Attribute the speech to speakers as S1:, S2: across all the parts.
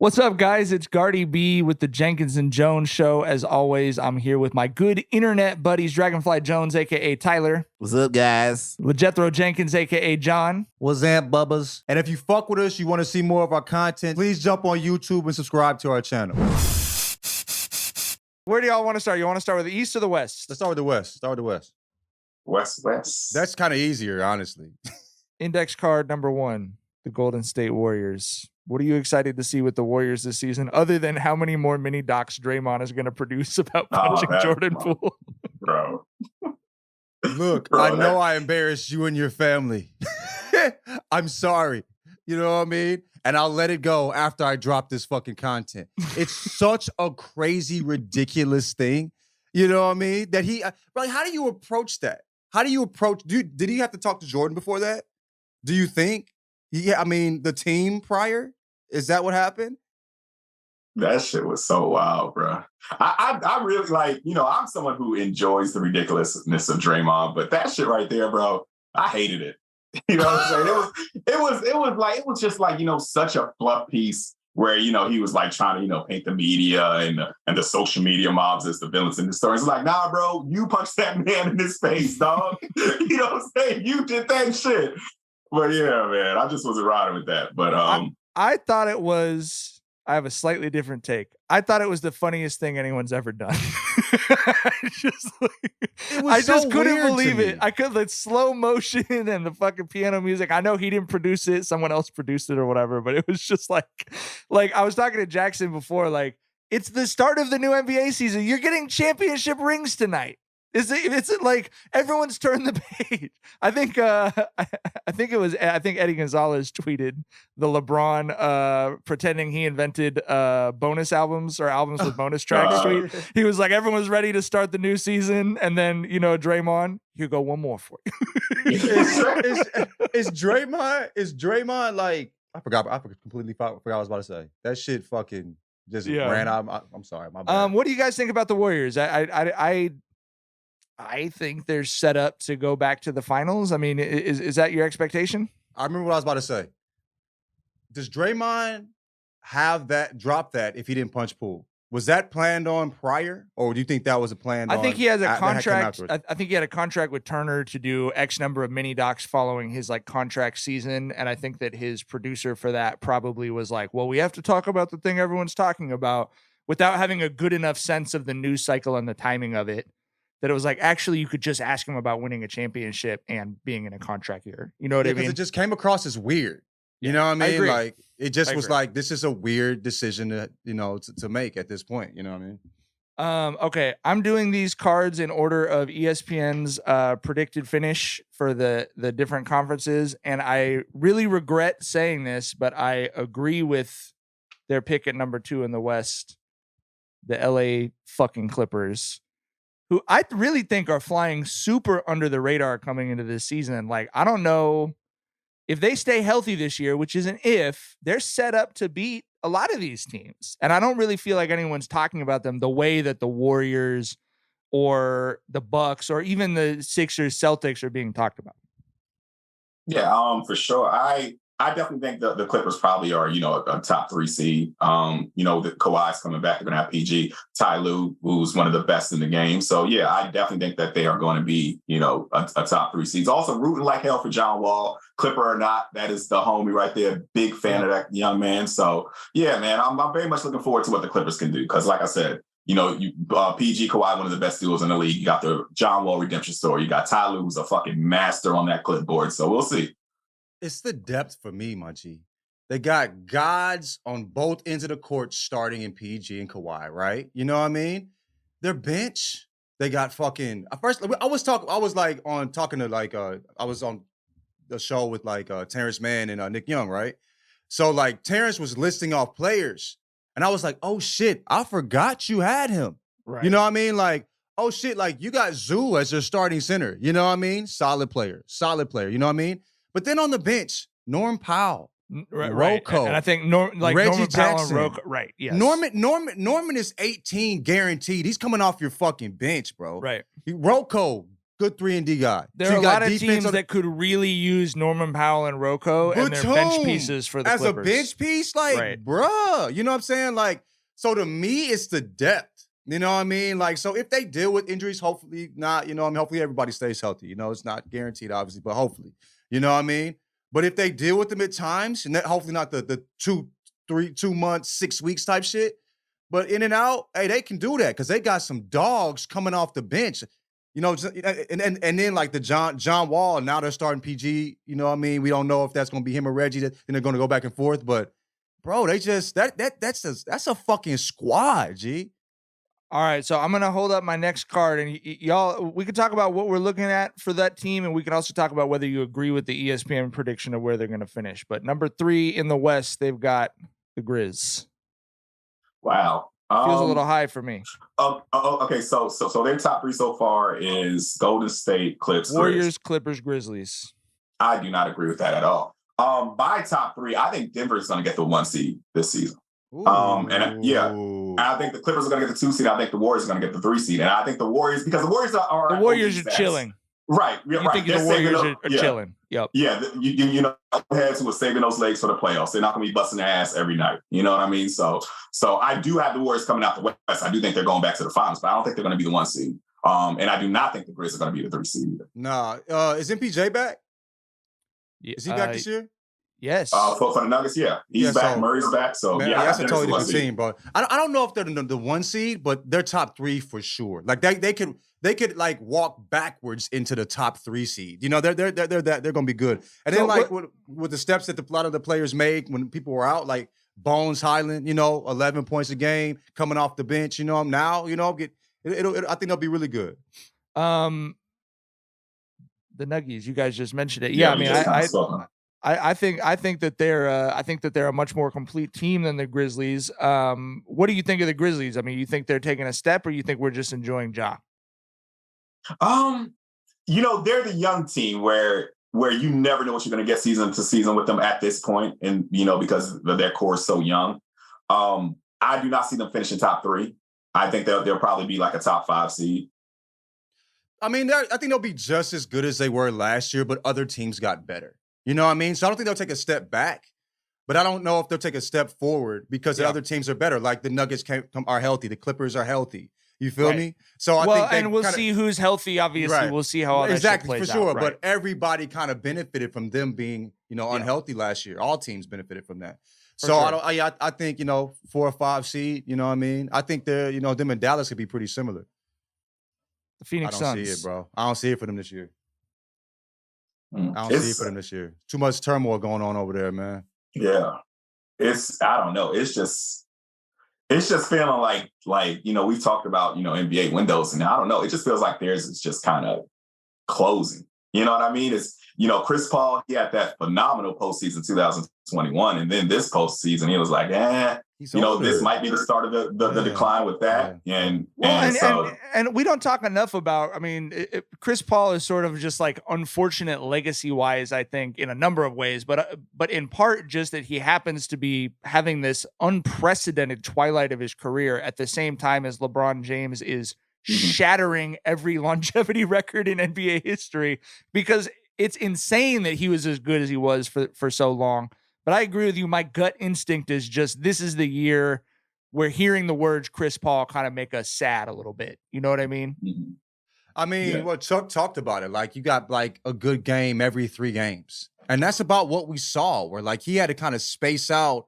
S1: What's up, guys? It's Gardy B with the Jenkins and Jonez show. As always, I'm here with my good internet buddies, Dragonfly Jones, a.k.a. Tyler.
S2: What's up, guys?
S1: LeJethro Jenkins, a.k.a. John.
S3: What's up, bubbas? And if you fuck with us, you want to see more of our content, please jump on YouTube and subscribe to our channel.
S1: Where do y'all want to start? You want to start with the East or the West?
S3: Let's start with the West.
S4: West.
S3: That's kind of easier, honestly.
S1: Index card number 1, the Golden State Warriors. What are you excited to see with the Warriors this season, other than how many more mini docs Draymond is going to produce about punching Jordan Poole?
S4: Bro.
S3: Look, I know I embarrassed you and your family. I'm sorry. You know what I mean? And I'll let it go after I drop this fucking content. It's such a crazy, ridiculous thing. You know what I mean? That how do you approach that? How do you approach, did he have to talk to Jordan before that? Do you think? Yeah, I mean, the team prior? Is that what happened?
S4: That shit was so wild, bro. I really I'm someone who enjoys the ridiculousness of Draymond, but that shit right there, bro, I hated it. You know what I'm saying? It was just like, such a fluff piece where, he was like trying to, paint the media and the social media mobs as the villains in the story. It's like, nah, bro, you punched that man in his face, dog. You know what I'm saying? You did that shit. But yeah, man, I just wasn't riding with that. But
S1: I thought it was, I have a slightly different take. I thought it was the funniest thing anyone's ever done. I just couldn't believe it. I could, like, slow motion and the fucking piano music. I know he didn't produce it. Someone else produced it or whatever, but it was just like I was talking to Jackson before, like, it's the start of the new NBA season. You're getting championship rings tonight. Is it like everyone's turned the page? I think Eddie Gonzalez tweeted the LeBron pretending he invented bonus albums or albums with bonus tracks tweet. He was like, everyone's ready to start the new season, and then Draymond, here go one more for you.
S3: Is Draymond like, I completely forgot what I was about to say. That shit fucking just ran out. I'm sorry, my bad.
S1: What do you guys think about the Warriors? I think they're set up to go back to the finals. I mean, is that your expectation?
S3: I remember what I was about to say. Does Draymond drop that if he didn't punch Poole? Was that planned on prior, or do you think that was a plan?
S1: I think he has a contract. I think he had a contract with Turner to do X number of mini docs following his contract season, and I think that his producer for that probably was like, "Well, we have to talk about the thing everyone's talking about," without having a good enough sense of the news cycle and the timing of it. That it was like, actually, you could just ask him about winning a championship and being in a contract year. You know what I mean?
S3: Because it just came across as weird. You know what I mean?
S1: Agree.
S3: Like, it just was like, this is a weird decision to make at this point. You know what I mean?
S1: Okay, I'm doing these cards in order of ESPN's predicted finish for the different conferences, and I really regret saying this, but I agree with their pick at number 2 in the West, the LA fucking Clippers, who I really think are flying super under the radar coming into this season. Like, I don't know if they stay healthy this year, which is an if, they're set up to beat a lot of these teams. And I don't really feel like anyone's talking about them the way that the Warriors or the Bucks or even the Sixers, Celtics are being talked about.
S4: Yeah, for sure. I definitely think the Clippers probably are, a top 3 seed. The Kawhi's coming back. They're going to have PG, Ty Lue, who's one of the best in the game. So, yeah, I definitely think that they are going to be, a top 3 seeds. Also rooting like hell for John Wall, Clipper or not. That is the homie right there. Big fan of that young man. So, yeah, man, I'm very much looking forward to what the Clippers can do. Because like I said, PG, Kawhi, one of the best duos in the league. You got the John Wall redemption story. You got Ty Lue, who's a fucking master on that clipboard. So we'll see.
S3: It's the depth for me, my G. They got gods on both ends of the court starting in PG and Kawhi, right? You know what I mean? Their bench, they got fucking. First, I was on the show with Terrence Mann and Nick Young, right? So Terrence was listing off players, and I was like, oh shit, I forgot you had him. Right. You know what I mean? Like, oh shit, you got Zoo as your starting center. You know what I mean? Solid player. You know what I mean? But then on the bench, Norm Powell, Rocco,
S1: and I think Reggie Norman
S3: Jackson,
S1: Powell and Rocco, right? Yes.
S3: Norman is 18 guaranteed. He's coming off your fucking bench, bro.
S1: Right.
S3: Rocco good 3-and-D guy.
S1: There are a lot of teams that could really use Norman Powell and Rocco and their bench pieces for the Clippers.
S3: As a bench piece, like, bruh, you know what I'm saying? Like, so to me, it's the depth. You know what I mean? Like, so if they deal with injuries, hopefully not, you know what I mean? Hopefully everybody stays healthy. You know, it's not guaranteed, obviously, but hopefully. You know what I mean? But if they deal with them at times, and hopefully not the 2 months, 6 weeks type shit, but in and out, hey, they can do that because they got some dogs coming off the bench. You know, and then like the John Wall, now they're starting PG. You know what I mean? We don't know if that's going to be him or Reggie. Then they're going to go back and forth. But, bro, they just that's a fucking squad, G.
S1: All right, so I'm going to hold up my next card, and y'all, we can talk about what we're looking at for that team, and we can also talk about whether you agree with the ESPN prediction of where they're going to finish. But number 3 in the West, they've got the Grizz.
S4: Wow.
S1: Feels a little high for me.
S4: Okay, so their top 3 so far is Golden State, Clips,
S1: Warriors, Clippers, Grizzlies.
S4: I do not agree with that at all. My top 3, I think Denver is going to get the 1 seed this season. I think the Clippers are going to get the 2 seed. I think the Warriors are going to get the 3 seed, and I think the Warriors, because the Warriors are
S1: chilling.
S4: Right.
S1: You think the Warriors are chilling. Yep.
S4: Yeah. You know, heads who are saving those legs for the playoffs. They're not going to be busting their ass every night. You know what I mean? So I do have the Warriors coming out the West. I do think they're going back to the finals, but I don't think they're going to be the 1 seed. And I do not think the Grizz are going to be the 3 seed either.
S3: Nah. Is MPJ back? Is he back this year?
S1: Yes.
S4: For the Nuggets, yeah. He's back. So, Murray's back. So,
S3: man, that's a totally different team, bro. I don't know if they're the 1 seed, but they're top 3 for sure. Like, they could like walk backwards into the top 3 seed. You know, they're gonna be good. And then with the steps that a lot of the players made when people were out, like Bones Highland, you know, 11 points a game coming off the bench. You know, now I think they'll be really good.
S1: The Nuggies, you guys just mentioned it. Yeah, I mean, I think that they're a much more complete team than the Grizzlies. What do you think of the Grizzlies? I mean, you think they're taking a step, or you think we're just enjoying Ja?
S4: You know, they're the young team where you never know what you're going to get season to season with them at this point, and you know, because their core is so young. I do not see them finishing top 3. I think they'll probably be like a top 5 seed.
S3: I mean, I think they'll be just as good as they were last year, but other teams got better. You know what I mean? So I don't think they'll take a step back, but I don't know if they'll take a step forward because the other teams are better. Like the Nuggets are healthy. The Clippers are healthy. You feel me? So I think
S1: we'll see who's healthy. Obviously, we'll see how all that shit plays
S3: for sure.
S1: out, right?
S3: But everybody kind of benefited from them being, you know, unhealthy last year. All teams benefited from that. I think, you know, 4 or 5 seed. You know what I mean? I think they're, you know, them and Dallas could be pretty similar.
S1: The Phoenix Suns.
S3: I don't see it, bro. I don't see it for them this year. I don't see it for them this year. Too much turmoil going on over there, man.
S4: Yeah. I don't know. It's just feeling like, you know, we've talked about, you know, NBA windows, and I don't know. It just feels like theirs is just kind of closing. You know what I mean? It's, you know, Chris Paul, he had that phenomenal postseason 2021. And then this postseason, he was like, you know, this might be the start of the decline with that. And
S1: we don't talk enough about, I mean, Chris Paul is sort of just like unfortunate legacy wise, I think, in a number of ways, but in part just that he happens to be having this unprecedented twilight of his career at the same time as LeBron James is shattering every longevity record in NBA history, because it's insane that he was as good as he was for so long. But I agree with you. My gut instinct is just, this is the year where hearing the words Chris Paul kind of make us sad a little bit. You know what I mean?
S3: I mean, well, Chuck talked about it. Like, you got like a good game every 3 games. And that's about what we saw, where like he had to kind of space out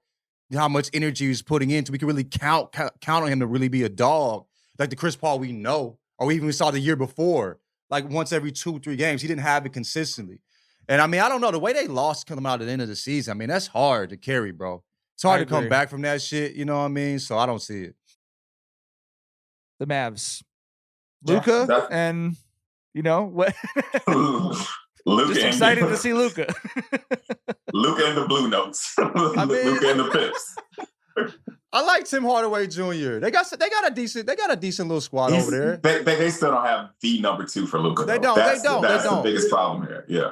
S3: how much energy he was putting in so we could really count on him to really be a dog. Like the Chris Paul we know, or we even saw the year before, like once every 2-3 games. He didn't have it consistently. And I mean, I don't know, the way they lost coming out at the end of the season, I mean, that's hard to carry, bro. It's hard to come back from that shit, you know what I mean? So I don't see it.
S1: The Mavs. Luka and, you know, what?
S4: Luka,
S1: just excited to see Luka.
S4: Luka and the Blue Notes. Luka and the Pips.
S3: I like Tim Hardaway Jr. They got a decent little squad over there.
S4: They still don't have the number 2 for Luka.
S3: They don't.
S4: That's the biggest problem here. Yeah.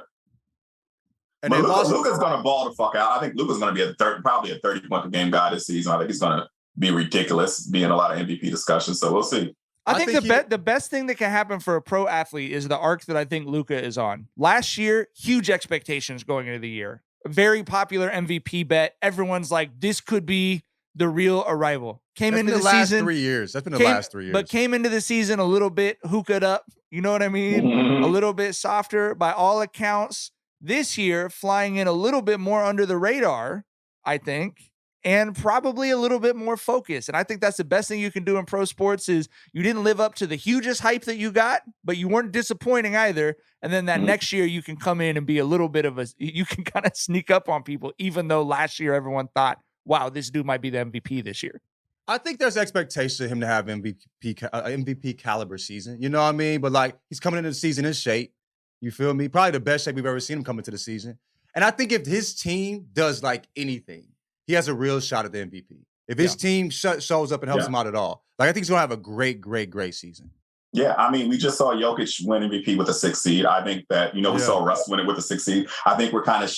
S4: And but Luka's going to ball the fuck out. I think Luka's going to be probably a 30-point per game guy this season. I think he's going to be ridiculous, be in a lot of MVP discussions. So we'll see.
S1: I think the best thing that can happen for a pro athlete is the arc that I think Luka is on. Last year, huge expectations going into the year. A very popular MVP bet. Everyone's like, this could be the real arrival. Came into the
S3: last
S1: season
S3: 3 years. That's been the last 3 years.
S1: But came into the season a little bit hooked up. You know what I mean?
S4: Mm-hmm.
S1: A little bit softer by all accounts. This year, flying in a little bit more under the radar, I think. And probably a little bit more focused. And I think that's the best thing you can do in pro sports is you didn't live up to the hugest hype that you got, but you weren't disappointing either. And then that next year you can come in and be a little bit of you can kind of sneak up on people, even though last year everyone thought, wow, this dude might be the MVP this year.
S3: I think there's expectation of him to have MVP caliber season. You know what I mean? But like he's coming into the season in shape. You feel me? Probably the best shape we've ever seen him come into the season. And I think if his team does like anything, he has a real shot at the MVP. If his team shows up and helps him out at all. Like, I think he's going to have a great, great, great season.
S4: Yeah, I mean, we just saw Jokic win MVP with a 6 seed. I think that, we saw Russ win it with a 6 seed. I think we're kind of,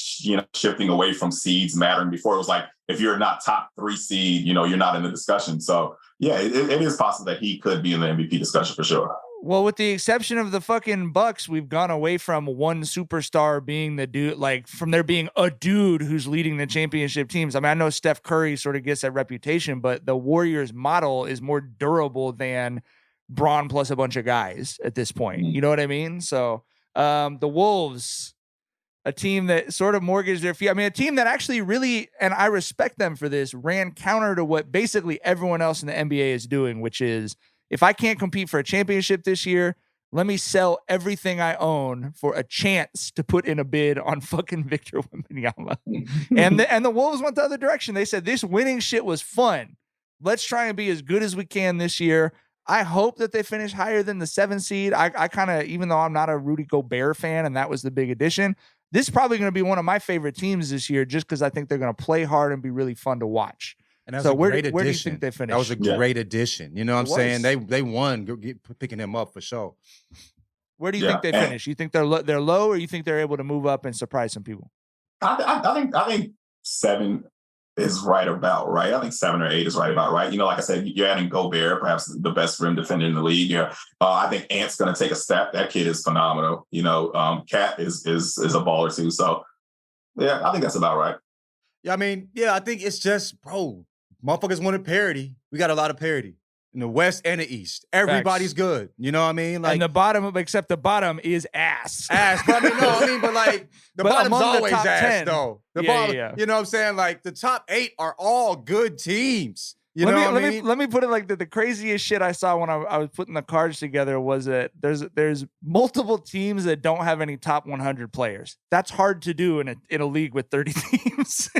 S4: shifting away from seeds mattering. Before it was like, if you're not top 3 seed, you're not in the discussion. So, yeah, it is possible that he could be in the MVP discussion for sure.
S1: Well, with the exception of the fucking Bucks, we've gone away from one superstar being the dude, like from there being a dude who's leading the championship teams. I mean, I know Steph Curry sort of gets that reputation, but the Warriors model is more durable than Braun plus a bunch of guys at this point. You know what I mean? So the Wolves, a team that sort of mortgaged their fee. I mean, a team that actually really, and I respect them for this, ran counter to what basically everyone else in the NBA is doing, which is, if I can't compete for a championship this year, let me sell everything I own for a chance to put in a bid on fucking Victor Wembanyama. and the Wolves went the other direction. They said, this winning shit was fun. Let's try and be as good as we can this year. I hope that they finish higher than the 7 seed. I kind of, even though I'm not a Rudy Gobert fan, and that was the big addition, this is probably going to be one of my favorite teams this year just because I think they're going to play hard and be really fun to watch.
S3: And that was
S1: where do you think they finished?
S3: That was a great addition. You know what I'm saying? They won picking him up for sure.
S1: Where do you think they finish? You think they're low, or you think they're able to move up and surprise some people?
S4: I think 7 is right about right. I think 7 or 8 is right about right. Like I said, you're adding Gobert, perhaps the best rim defender in the league. Yeah, I think Ant's going to take a step. That kid is phenomenal. Cat is a baller too. So yeah, I think that's about right.
S3: Yeah, I mean, I think it's just, bro, motherfuckers wanted parity. We got a lot of parity in the West and the East. Everybody's good. You know what I mean? Like,
S1: and the bottom, except the bottom is ass.
S3: But like the bottom's always ass 10, though. The bottom, you know what I'm saying? Like the top 8 are all good teams. Let me put it like the craziest shit I saw when I was putting the cards together was that there's multiple teams that don't have any top 100 players. That's hard to do in a league with 30 teams.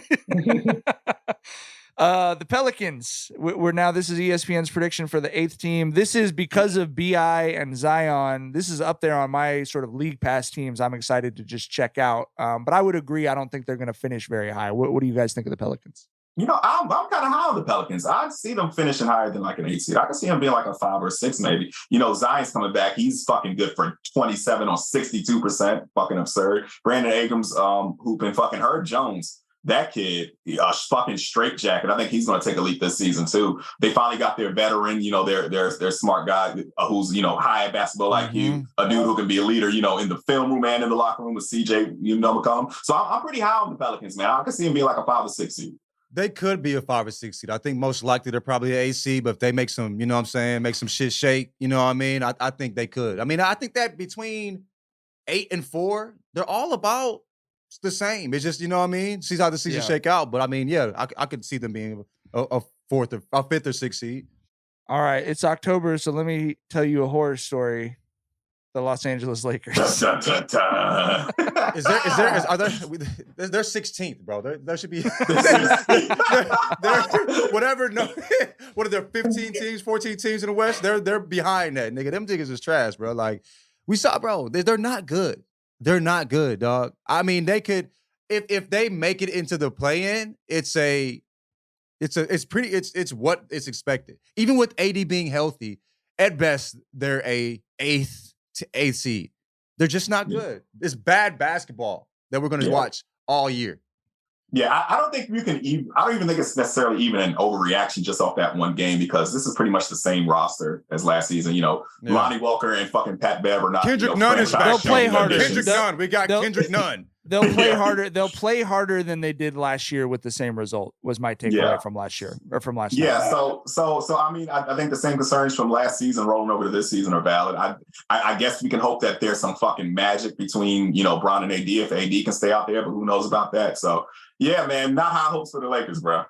S3: The Pelicans, this is ESPN's prediction for the 8th team. This is because of BI and Zion. This is up there on my sort of league pass teams I'm excited to just check out. But I would agree, I don't think they're going to finish very high. What do you guys think of the Pelicans?
S4: I'm kind of high on the Pelicans. I see them finishing higher than like an 8 seed. I can see them being like a 5 or 6 maybe. Zion's coming back. He's fucking good for 27 on 62%. Fucking absurd. Brandon Abrams hooping. Fucking Herb Jones. That kid, a fucking straitjacket. I think he's going to take a leap this season too. They finally got their veteran, their smart guy who's, high at basketball like you, a dude who can be a leader, in the film room and in the locker room with CJ, McCollum. So I'm pretty high on the Pelicans, man. I can see him being like a 5 or 6 seed.
S3: They could be a 5 or 6 seed. I think most likely they're probably an 8 seed, but if they make some, make some shit shake, I think they could. I mean, I think that between 8 and 4, they're all about the same. It's just, see how the season shake out. But I mean, I could see them being a 5th or 6th seed.
S1: All right, it's October, so let me tell you a horror story. The Los Angeles Lakers.
S3: They're 16th, bro. There should be they're whatever. No, what are there? 15 teams, 14 teams in the West? They're behind that, nigga. Them niggas is trash, bro. Like we saw, bro. They're not good. They're not good, dog. I mean, they could if they make it into the play-in. It's what is expected. Even with AD being healthy, at best they're a 8th to 8th seed. They're just not good. It's bad basketball that we're going to watch all year.
S4: Yeah, I don't think you can even. I don't even think it's necessarily even an overreaction just off that one game because this is pretty much the same roster as last season. Lonnie Walker and fucking Pat Bev are not.
S3: Kendrick Nunn is back.
S1: They'll play harder.
S3: Kendrick Nunn. We got Kendrick Nunn.
S1: They'll play harder. They'll play harder than they did last year with the same result. Was my takeaway from last year or from last night.
S4: Yeah. So I mean, I think the same concerns from last season rolling over to this season are valid. I guess we can hope that there's some fucking magic between Bron and AD if AD can stay out there, but who knows about that? So yeah, man, not high hopes for the Lakers, bro.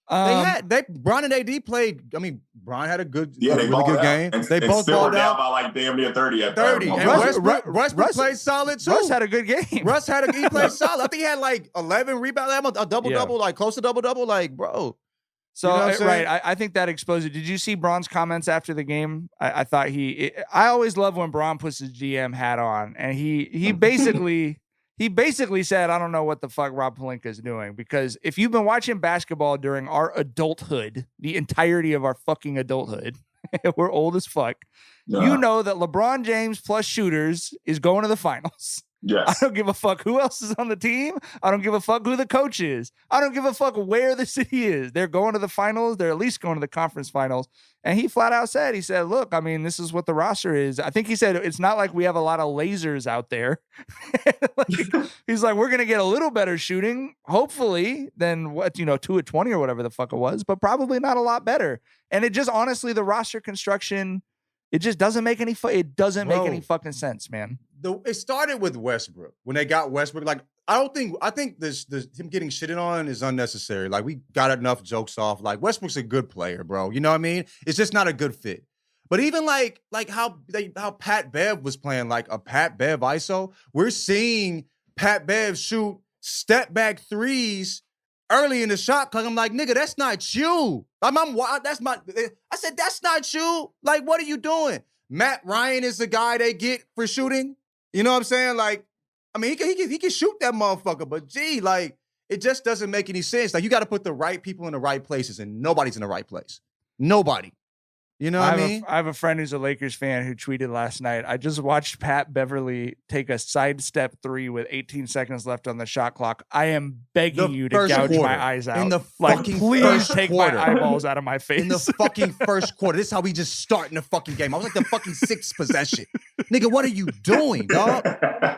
S3: Bron and AD played. I mean, Bron had a really good game.
S4: They both balled out by like damn near 30 at
S3: 30. And Westbrook played solid too.
S1: Russ had a good game.
S3: He played solid. I think he had like 11 rebounds, a double-double, like close to double-double, like, bro.
S1: So, right, I think that exposed it. Did you see Bron's comments after the game? I thought I always love when Bron puts his GM hat on, and he basically said, I don't know what the fuck Rob Pelinka is doing, because if you've been watching basketball during our adulthood, the entirety of our fucking adulthood, we're old as fuck, you know that LeBron James plus shooters is going to the finals.
S4: Yes.
S1: I don't give a fuck who else is on the team. I don't give a fuck who the coach is. I don't give a fuck where the city is. They're going to the finals. They're at least going to the conference finals. And he flat out said, look, I mean, this is what the roster is. I think he said, it's not like we have a lot of lasers out there. He's like, we're going to get a little better shooting, hopefully, than 2 of 20 or whatever the fuck it was, but probably not a lot better. And it just, honestly, the roster construction, it just doesn't make any make any fucking sense, man.
S3: It started with Westbrook. When they got Westbrook, like, I think this him getting shitted on is unnecessary. Like, we got enough jokes off. Like, Westbrook's a good player, bro. You know what I mean? It's just not a good fit. But even like how Pat Bev was playing, like a Pat Bev ISO, we're seeing Pat Bev shoot step back threes early in the shot clock. I'm like, nigga, that's not you. I said, that's not you. Like, what are you doing? Matt Ryan is the guy they get for shooting. You know what I'm saying? Like, I mean, he can shoot that motherfucker, but gee, like, it just doesn't make any sense. Like, you got to put the right people in the right places, and nobody's in the right place. Nobody. You know what I mean?
S1: I have a friend who's a Lakers fan who tweeted last night, I just watched Pat Beverly take a sidestep 3 with 18 seconds left on the shot clock. I am begging you to gouge my eyes out.
S3: In the fucking
S1: please take my eyeballs out of my face.
S3: In the fucking first quarter. This is how we just start in the fucking game. I was like the fucking 6th possession. Nigga, what are you doing, dog?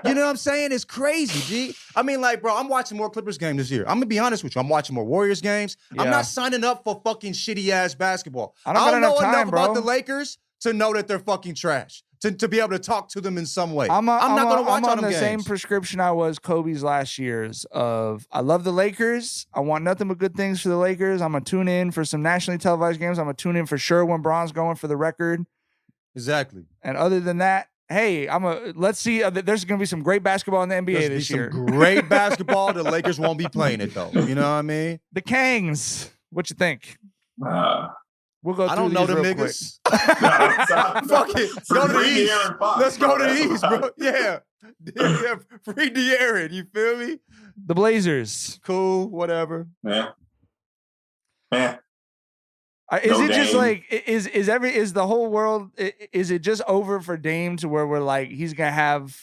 S3: You know what I'm saying? It's crazy, G. I mean, like, bro, I'm watching more Clippers games this year. I'm going to be honest with you. I'm watching more Warriors games. Yeah. I'm not signing up for fucking shitty-ass basketball. I don't know enough about the Lakers to know that they're fucking trash, to be able to talk to them in some way. I'm not going to watch
S1: on the
S3: games.
S1: Same prescription I was Kobe's last year's of, I love the Lakers. I want nothing but good things for the Lakers. I'm going to tune in for some nationally televised games. I'm going to tune in for sure when Bron's going for the record.
S3: Exactly.
S1: And other than that, hey, let's see. There's going to be some great basketball in the NBA this year.
S3: Some great basketball. The Lakers won't be playing it, though. You know what I mean?
S1: The Kangs. What you think? We'll go through
S3: I don't know the niggas. Fuck it. Go to the East. Let's go to the East, bro. Yeah. Free De'Aaron. You feel me?
S1: The Blazers.
S3: Cool. Whatever.
S4: Yeah.
S1: Is it just like is the whole world? Is it just over for Dame to where we're like he's gonna have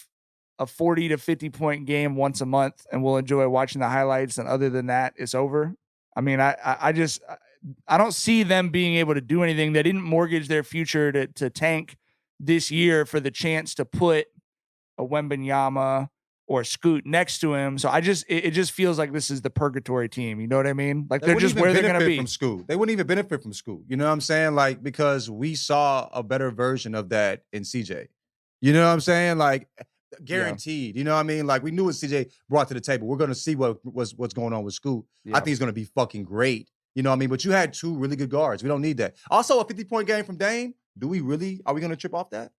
S1: a 40 to 50 point game once a month and we'll enjoy watching the highlights, and other than that, it's over? I mean, I don't see them being able to do anything. They didn't mortgage their future to tank this year for the chance to put a Wembanyama or Scoot next to him. So it just feels like this is the purgatory team. You know what I mean? Like they're just where they're going to be.
S3: From Scoot. They wouldn't even benefit from Scoot. You know what I'm saying? Like, because we saw a better version of that in CJ. You know what I'm saying? Like, guaranteed. Yeah. You know what I mean? Like, we knew what CJ brought to the table. We're going to see what's going on with Scoot. Yeah. I think he's going to be fucking great. You know what I mean? But you had 2 really good guards. We don't need that. Also, a 50-point game from Dame. Are we going to trip off that?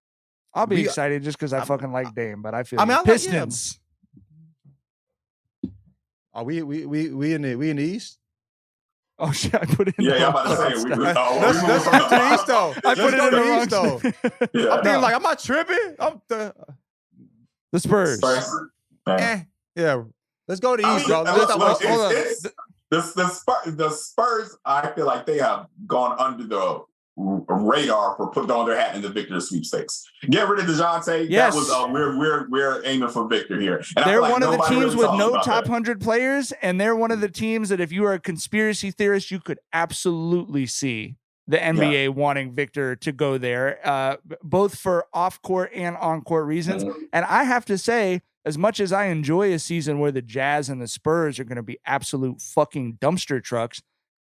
S1: I'll be excited just because I fucking like Dame, but I feel Pistons.
S3: Are we in the East?
S1: Oh shit! I put it in.
S4: Yeah, I'm about to say
S3: let's get to the East though. I put it in the East though. Yeah. I'm thinking like, I'm not tripping.
S1: The Spurs.
S3: Yeah, let's go to the East, bro.
S4: The Spurs, I feel like they have gone under radar for putting on their hat in the Victor sweepstakes. Get rid of DeJounte.
S1: Yes.
S4: That was we're aiming for Victor here. And
S1: they're one of the teams with no top
S4: that.
S1: 100 players, and they're one of the teams that if you are a conspiracy theorist, you could absolutely see the NBA wanting Victor to go there, both for off-court and on-court reasons.
S4: Mm-hmm.
S1: And I have to say, as much as I enjoy a season where the Jazz and the Spurs are going to be absolute fucking dumpster trucks,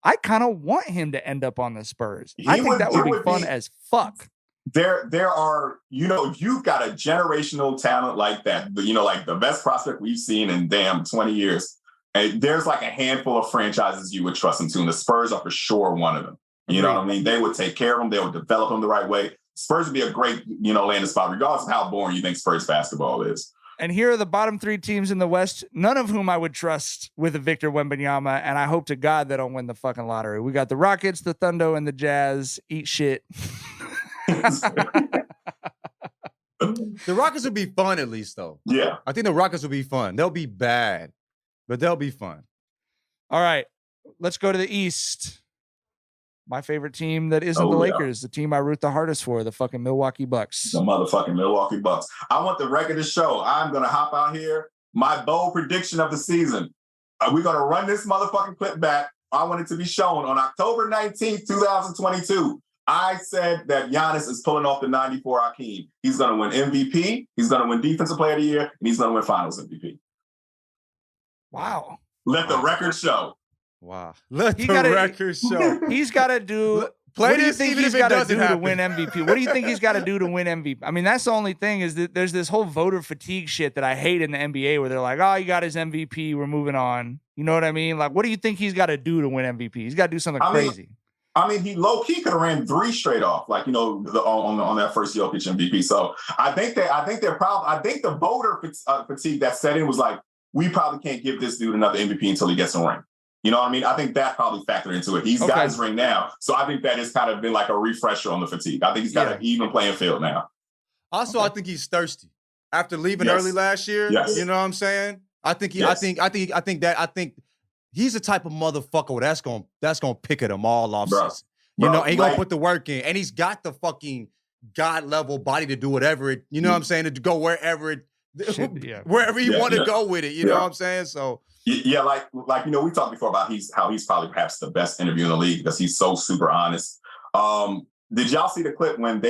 S1: I kind of want him to end up on the Spurs. I think that would be fun as fuck.
S4: There are, you've got a generational talent like that, like the best prospect we've seen in 20 years. And there's like a handful of franchises you would trust him to, and the Spurs are for sure one of them. You know what I mean? They would take care of him. They would develop him the right way. Spurs would be a great, landing spot, regardless of how boring you think Spurs basketball is.
S1: And here are the bottom three teams in the West, none of whom I would trust with a Victor Wembanyama, and I hope to God they don't win the fucking lottery. We got the Rockets, the Thunder, and the Jazz. Eat shit.
S3: The Rockets would be fun at least, though.
S4: Yeah.
S3: I think the Rockets will be fun. They'll be bad, but they'll be fun.
S1: All right. Let's go to the East. My favorite team that isn't the Lakers, the team I root the hardest for, the fucking Milwaukee Bucks.
S4: The motherfucking Milwaukee Bucks. I want the record to show. I'm going to hop out here. My bold prediction of the season. We're going to run this motherfucking clip back. I want it to be shown on October 19th, 2022. I said that Giannis is pulling off the 94 Hakeem. He's going to win MVP. He's going to win Defensive Player of the Year. And he's going to win Finals MVP.
S1: Wow.
S4: Let the record show.
S3: Wow. Let the record show.
S1: He's got to do...
S3: Play
S1: what do you
S3: this
S1: think
S3: even
S1: he's
S3: if it
S1: got to
S3: doesn't
S1: do
S3: happen.
S1: to win MVP? What do you think he's got to do to win MVP? I mean, that's the only thing is that there's this whole voter fatigue shit that I hate in the NBA where they're like, oh, he got his MVP. We're moving on. You know what I mean? Like, what do you think he's got to do to win MVP? He's got to do something crazy.
S4: He low-key could have ran 3 straight off, like, on that first Jokic MVP. So I think the voter fatigue that set in was like, we probably can't give this dude another MVP until he gets a ring. You know what I mean? I think that probably factored into it. He's got his ring now. So I think that has kind of been like a refresher on the fatigue. I think he's got an even playing field now.
S3: Also, I think he's thirsty. After leaving early last year, you know what I'm saying? I think he's the type of motherfucker that's gonna pick at him all off season. He gonna put the work in. And he's got the fucking God level body to do whatever it, you know what I'm saying? To go wherever you want to go with it. You know what I'm saying? So
S4: yeah, like we talked before about how he's probably perhaps the best interview in the league because he's so super honest. Did y'all see the clip when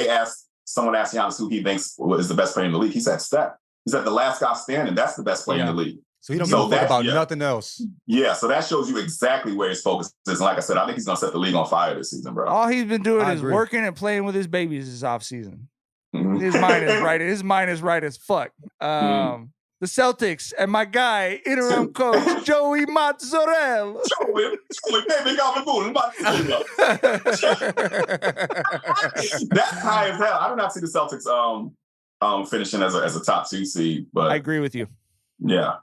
S4: someone asked Giannis who he thinks is the best player in the league? He said Steph. He said the last guy standing, that's the best player in the league.
S3: So he don't give a fuck about nothing else.
S4: Yeah, so that shows you exactly where his focus is. And like I said, I think he's gonna set the league on fire this season, bro.
S1: All he's been doing is working and playing with his babies this offseason.
S4: Mm-hmm.
S1: His mind is right. His mind is right as fuck. The Celtics and my guy, interim coach, Joey Mozzarella.
S4: That's high as hell. I do not see the Celtics finishing as a top 2 seed, but
S1: I agree with you.
S4: Yeah.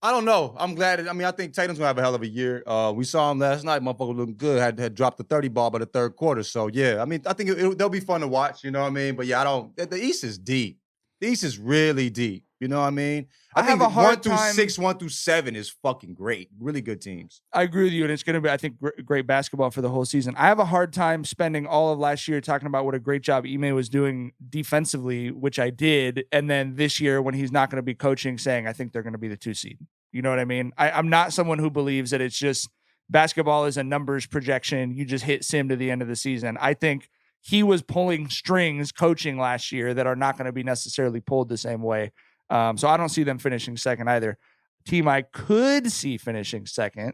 S3: I don't know. I'm glad. I think Tatum's gonna have a hell of a year. We saw him last night. Motherfucker looking good. Had dropped the 30 ball by the third quarter. So yeah, I think they'll be fun to watch. You know what I mean? But yeah, the East is deep. The East is really deep. You know what I mean? I think have a hard 1 through 6, 1 through 7 is fucking great. Really good teams.
S1: I agree with you, and it's going to be, I think, great basketball for the whole season. I have a hard time spending all of last year talking about what a great job Ime was doing defensively, which I did, and then this year when he's not going to be coaching, saying I think they're going to be the 2 seed. You know what I mean? I'm not someone who believes that it's just basketball is a numbers projection. You just hit sim to the end of the season. I think he was pulling strings coaching last year that are not going to be necessarily pulled the same way. So I don't see them finishing second either. Team I could see finishing second,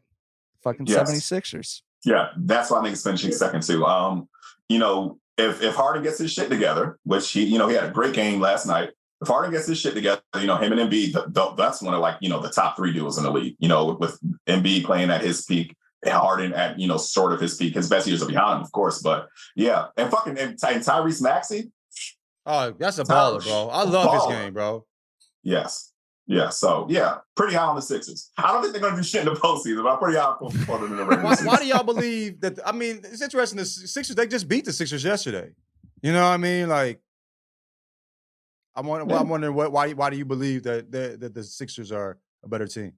S1: fucking 76ers.
S4: Yeah, that's why I think it's finishing second too. If Harden gets his shit together, which he had a great game last night. If Harden gets his shit together, him and Embiid, that's one of the top 3 duos in the league. With Embiid playing at his peak, Harden at sort of his peak. His best years are behind him, of course, but yeah, and Tyrese Maxey.
S3: Oh, that's a baller, bro. I love his game, bro.
S4: Yes. Yeah. So, yeah, pretty high on the Sixers. I don't think they're going to do shit in the postseason, but I'm pretty high on them in the regular season.
S3: Why do y'all believe that? I mean, it's interesting. The Sixers, they just beat the Sixers yesterday. You know what I mean? Like, I'm wondering why do you believe that the Sixers are a better team?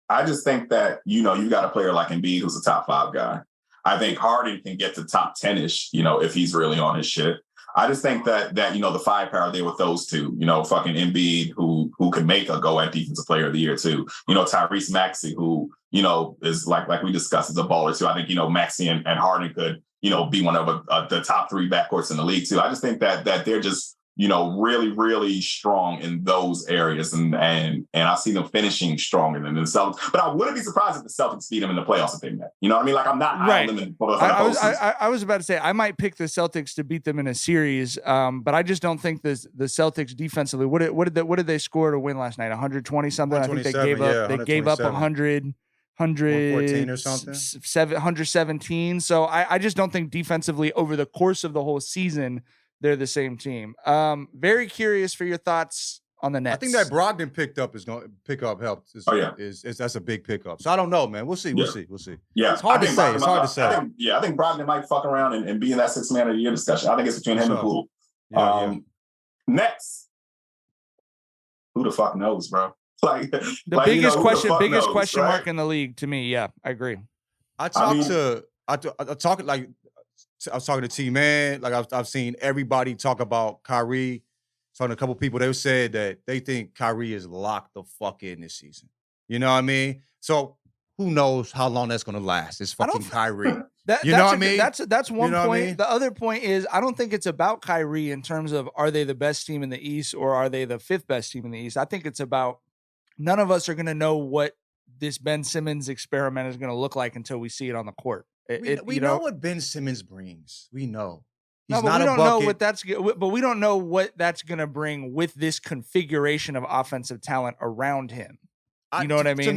S4: I just think that, you got a player like Embiid who's a top 5 guy. I think Harden can get to top 10-ish, if he's really on his shit. I just think that the firepower there with those two, fucking Embiid, who could make a go at defensive player of the year too. Tyrese Maxey, who, is like we discussed, is a baller too. I think, Maxey and Harden could, be one of the top 3 backcourts in the league too. I just think that they're just, really, really strong in those areas. And I see them finishing stronger than the Celtics. But I wouldn't be surprised if the Celtics beat them in the playoffs if they met. You know what I mean? Like, I'm not
S1: right.
S4: I
S1: was about to say, I might pick the Celtics to beat them in a series, but I just don't think the Celtics defensively, what did they score to win last night? 120 something? I think they gave up 100.
S3: 114 or something,
S1: 117. So I just don't think defensively over the course of the whole season they're the same team. Very curious for your thoughts on the Nets.
S3: I think that Brogdon pickup helped. That's a big pickup. So I don't know, man. We'll see. We'll see.
S4: Yeah,
S3: it's hard to say.
S4: I think Brogdon might fuck around and be in that 6 man of the year discussion. I think it's between him and Poole. Nets. Who the fuck knows, bro? Like
S1: the biggest question
S4: right?
S1: mark in the league to me. Yeah, I agree.
S3: I was talking to T-Man. Like I've seen everybody talk about Kyrie. Talking to a couple people, they said that they think Kyrie is locked the fuck in this season. You know what I mean? So who knows how long that's going to last? It's fucking Kyrie.
S1: That's one point. I mean? The other point is I don't think it's about Kyrie in terms of are they the best team in the East or are they the 5th best team in the East? I think it's about none of us are going to know what this Ben Simmons experiment is going to look like until we see it on the court.
S3: We know what Ben Simmons brings. We know.
S1: But we don't know what that's going to bring with this configuration of offensive talent around him. You know what I mean?
S3: To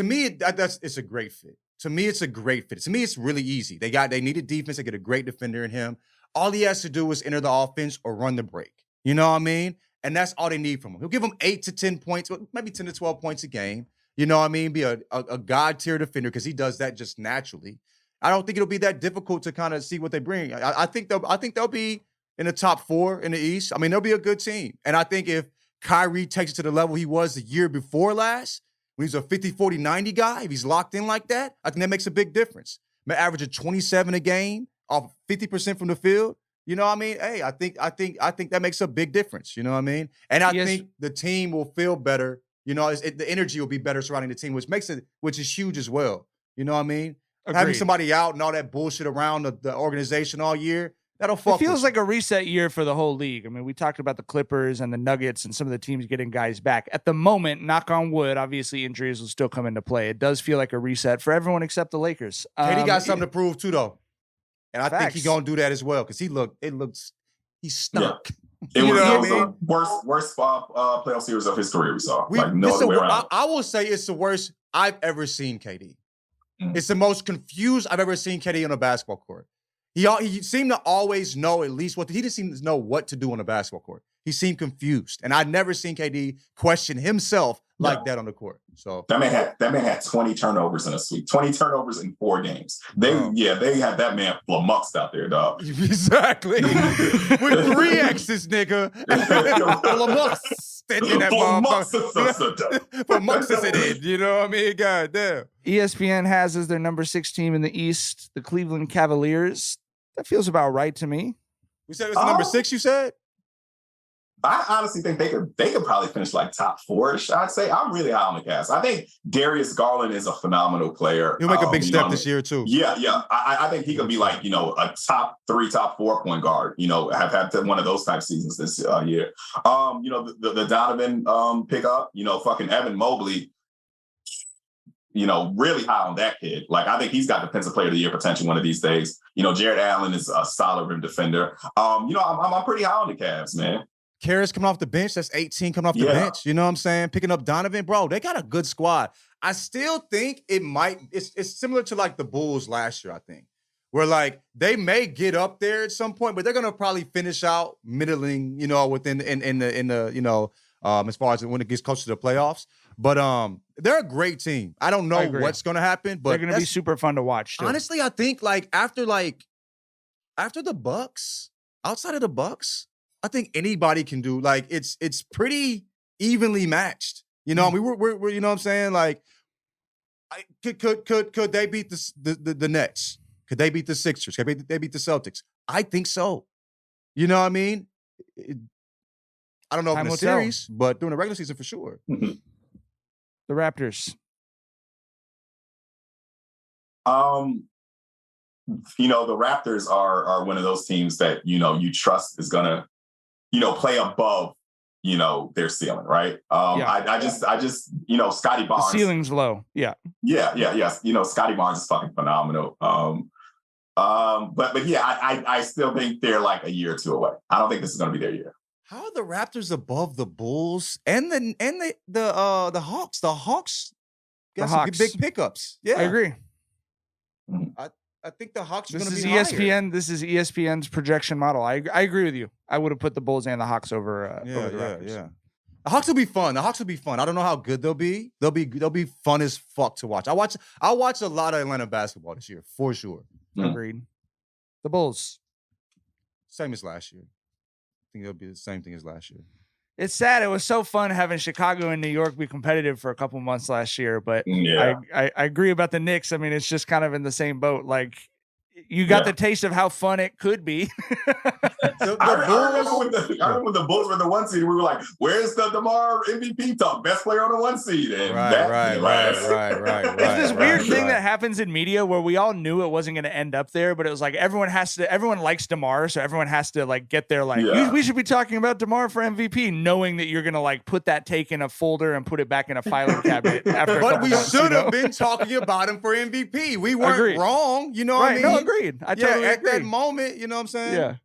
S3: me, it's a great fit. To me, it's a great fit. To me, it's really easy. They needed defense. They get a great defender in him. All he has to do is enter the offense or run the break. You know what I mean? And that's all they need from him. He'll give them 8 to 10 points, maybe 10 to 12 points a game. You know what I mean? Be a God tier defender because he does that just naturally. I don't think it'll be that difficult to kind of see what they bring. I think they'll be in the top 4 in the East. I mean, they'll be a good team. And I think if Kyrie takes it to the level he was the year before last, when he's a 50, 40, 90 guy, if he's locked in like that, I think that makes a big difference. Average of 27 a game off 50% from the field. You know what I mean? Hey, I think that makes a big difference. You know what I mean? And I think the team will feel better. You know, the energy will be better surrounding the team, which is huge as well. You know what I mean? Agreed. Having somebody out and all that bullshit around the organization all year, that'll fuck.
S1: It feels like a reset year for the whole league. I mean, we talked about the Clippers and the Nuggets and some of the teams getting guys back. At the moment, knock on wood, obviously injuries will still come into play. It does feel like a reset for everyone except the Lakers.
S3: KD got something to prove too, though. And I think he's going to do that as well because he stunk.
S4: Yeah. It was the worst playoff series of his career we saw.
S3: I will say it's the worst I've ever seen KD. It's the most confused I've ever seen KD on a basketball court. He seemed to always know at least he didn't seem to know what to do on a basketball court. He seemed confused, and I'd never seen KD question himself like that on the court. So
S4: that man had 20 turnovers in a sweep, 20 turnovers in 4 games. They had that man flummoxed out there, dog.
S3: Exactly. With 3 X's, nigga. Flummoxed in that motherfucker. Flummoxed it in. You know what I mean? God damn.
S1: ESPN has as their number 6 team in the East, the Cleveland Cavaliers. That feels about right to me.
S3: We said it was the number 6, you said?
S4: I honestly think they could probably finish like top 4-ish. I'd say I'm really high on the Cavs. I think Darius Garland is a phenomenal player.
S3: He'll make a big step this year too.
S4: Yeah. I think he could be like a top 3, top 4 point guard. Have had one of those type seasons this year. The Donovan pickup. Fucking Evan Mobley. Really high on that kid. Like I think he's got defensive player of the year potential one of these days. Jared Allen is a solid rim defender. I'm pretty high on the Cavs, man.
S3: Karras coming off the bench. That's 18 coming off the bench. You know what I'm saying? Picking up Donovan. Bro, they got a good squad. I still think it's similar to like the Bulls last year, I think. Where like they may get up there at some point, but they're gonna probably finish out middling, within in the as far as when it gets closer to the playoffs. But they're a great team. I don't know what's gonna happen, but
S1: they're gonna be super fun to watch too.
S3: Honestly, I think like after the Bucks, outside of the Bucks, I think anybody can do like it's pretty evenly matched. We're you know what I'm saying? Like could they beat the Nets? Could they beat the Sixers? Could they beat the Celtics? I think so. You know what I mean? I don't know if in the series, but during the regular season for sure.
S1: The Raptors.
S4: The Raptors are one of those teams that, you trust is going to, play above, their ceiling, right? I just, Scotty Barnes.
S1: The ceiling's low. Yeah.
S4: Yeah. Scotty Barnes is fucking phenomenal. But yeah, I still think they're like a year or two away. I don't think this is going to be their year.
S3: How are the Raptors above the Bulls and the Hawks? The Hawks got some big pickups. Yeah,
S1: I agree.
S3: I think the Hawks are going to be
S1: ESPN.
S3: higher.
S1: This is ESPN's projection model. I agree with you. I would have put the Bulls and the Hawks over the Raptors.
S3: Yeah. The Hawks will be fun. I don't know how good they'll be. They'll be fun as fuck to watch. I watch a lot of Atlanta basketball this year for sure.
S1: Agreed. The Bulls,
S3: same as last year. I think it'll be the same thing as last year.
S1: It's sad. It was so fun having Chicago and New York be competitive for a couple months last year, but I agree about the Knicks. I mean, it's just kind of in the same boat. Like, you got the taste of how fun it could be.
S4: I remember when the Bulls were the 1 seed. We were like, "Where's the DeMar MVP talk? Best player on the 1 seed." And
S3: right.
S1: It's this weird thing that happens in media where we all knew it wasn't going to end up there, but it was like everyone likes DeMar, so everyone has to like get there. Like, we should be talking about DeMar for MVP, knowing that you're going to like put that take in a folder and put it back in a filing cabinet. But
S3: we should have been talking about him for MVP. We weren't wrong. You know what I mean?
S1: No, agreed. I totally agree.
S3: That moment, you know what I'm saying?
S1: Yeah.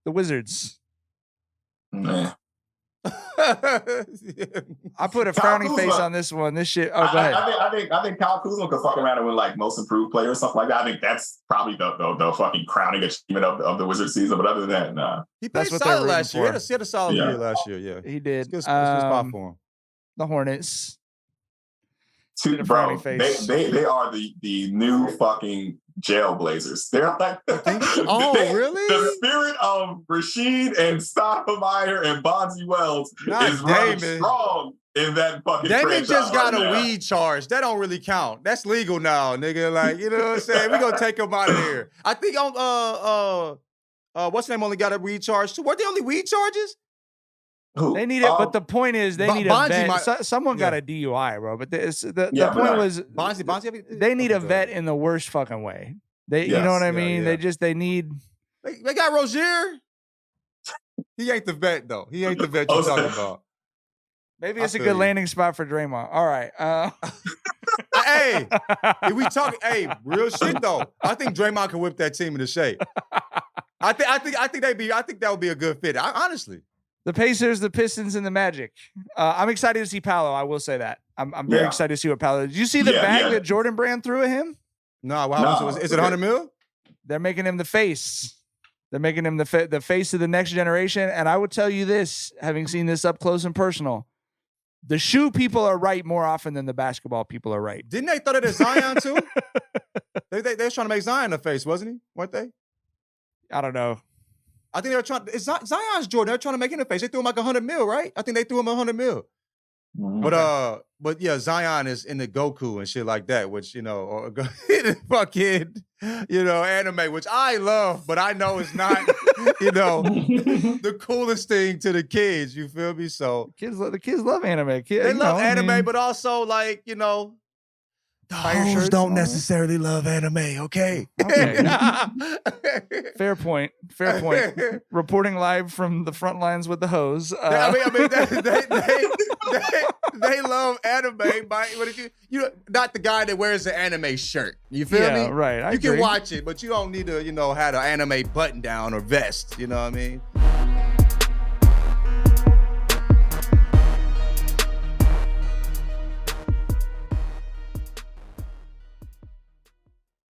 S1: The Wizards.
S4: Man.
S1: I put a frowny face on this one. This shit. Oh, go ahead.
S4: I think Kyle Kuzma could fuck around and win like most improved player or stuff like that. I think that's probably the fucking crowning achievement of the Wizards season. But other than that, nah.
S3: He played solid last year. He had a solid year last year. Yeah,
S1: he did.
S3: It's a good spot for him.
S1: The Hornets.
S4: Bro, they are the new fucking jailblazers. They're like,
S3: really?
S4: The spirit of Rasheed and Stoudemire and Bonzi Wells is running strong in that fucking
S3: Damon just got a weed charge. That don't really count. That's legal now, nigga. Like, you know what I'm saying? We're gonna take him out of here. I think what's his name only got a weed charge too. Weren't they only weed charges?
S4: Who?
S1: They need it, but the point is they need a vet. Someone got a DUI, bro. But the point was
S3: Bonzi,
S1: they need a vet in the worst fucking way. You know what I mean?
S3: Yeah.
S1: They need.
S3: They got Rozier. He ain't the vet though. He ain't the vet you're talking about.
S1: Maybe it's a good landing spot for Draymond. All right.
S3: Hey, if we talk, real shit though. I think Draymond can whip that team into shape. I think that would be a good fit. Honestly.
S1: The Pacers, the Pistons, and the Magic. I'm excited to see Paolo. I will say that. I'm very excited to see what Paolo. Did you see the bag that Jordan Brand threw at him?
S3: No. Is it 100 mil?
S1: They're making him the face. They're making him the face of the next generation. And I would tell you this, having seen this up close and personal, the shoe people are right more often than the basketball people are right.
S3: Didn't they throw that at Zion too? they were trying to make Zion the face, wasn't he? Weren't they?
S1: I don't know.
S3: I think they were trying. It's Zion's Jordan. They're trying to make him the face. They threw him like 100 mil, right? I think they threw him 100 mil. Mm-hmm. But yeah, Zion is in the Goku and shit like that, which or fucking anime, which I love, but I know it's not the coolest thing to the kids. You feel me? So
S1: the kids love anime.
S3: They love anime, but also like the hoes don't necessarily love anime, okay?
S1: Fair point. Reporting live from the front lines with the hoes.
S3: They love anime. Not the guy that wears the anime shirt. You feel me?
S1: Right.
S3: You can watch it, but you don't need to, have an anime button down or vest. You know what I mean?